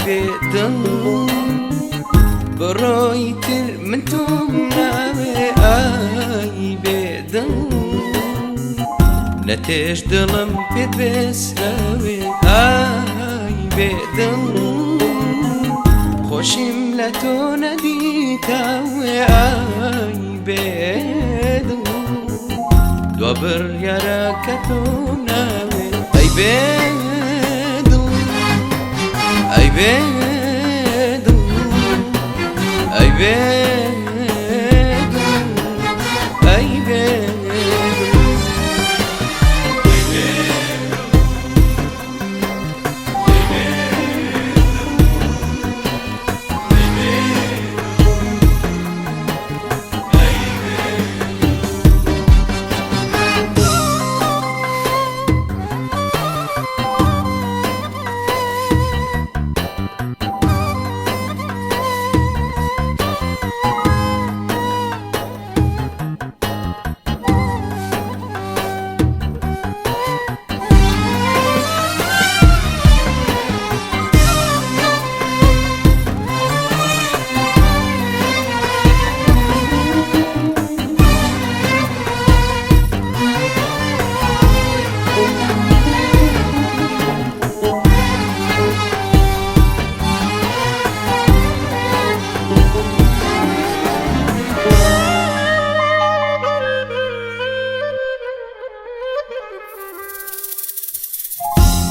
بێدڵ بڕۆیتر من تۆم ناوێ ئای بێدڵ نەتێش دڵم پێت بێسراوێ ئای بێدڵ خۆشیم لە تۆ نەدیتاوێ ئای بێدڵ دوا بڕیارەکە تۆ ناوێ ئەی بێدڵ ئەی بێدڵ ئەی بێدڵ ئەی بێدڵ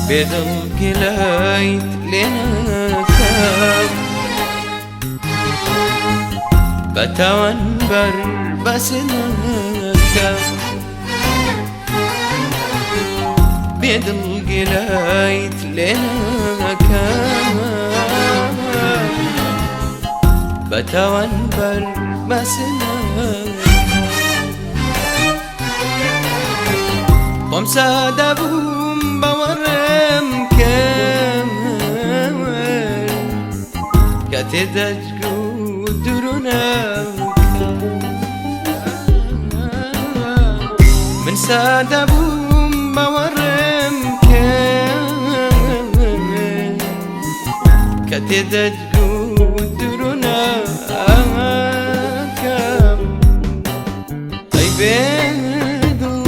بێدڵ گلایت لێ ناکەم بە تاوانبەر بەسێ ناکەم بێدڵ گلایت لێ ناکەم بە تاوانبەر بەسێ ناکەم خۆم سادە بووم باوەڕێم کەم کە تێدەچگو دوورو ناکەم من سادە بووم باوەڕێم کەم کە تێدەچگو دوورو ناکەم ئەی بێدڵ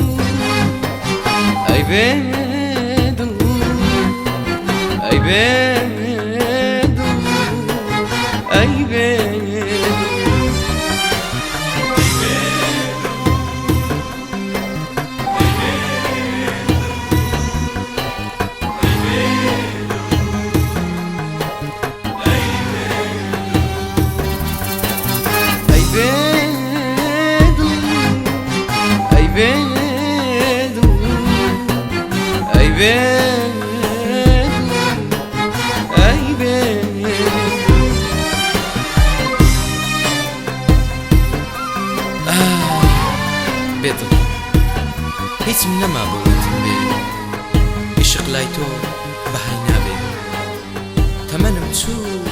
ئەی بێدڵ ئەی بێدڵ ئەی بێدڵ بێدڵ هیچم نەما بۆتم بێ عشق لای تۆ بەهای نابێ تەمەنم چوو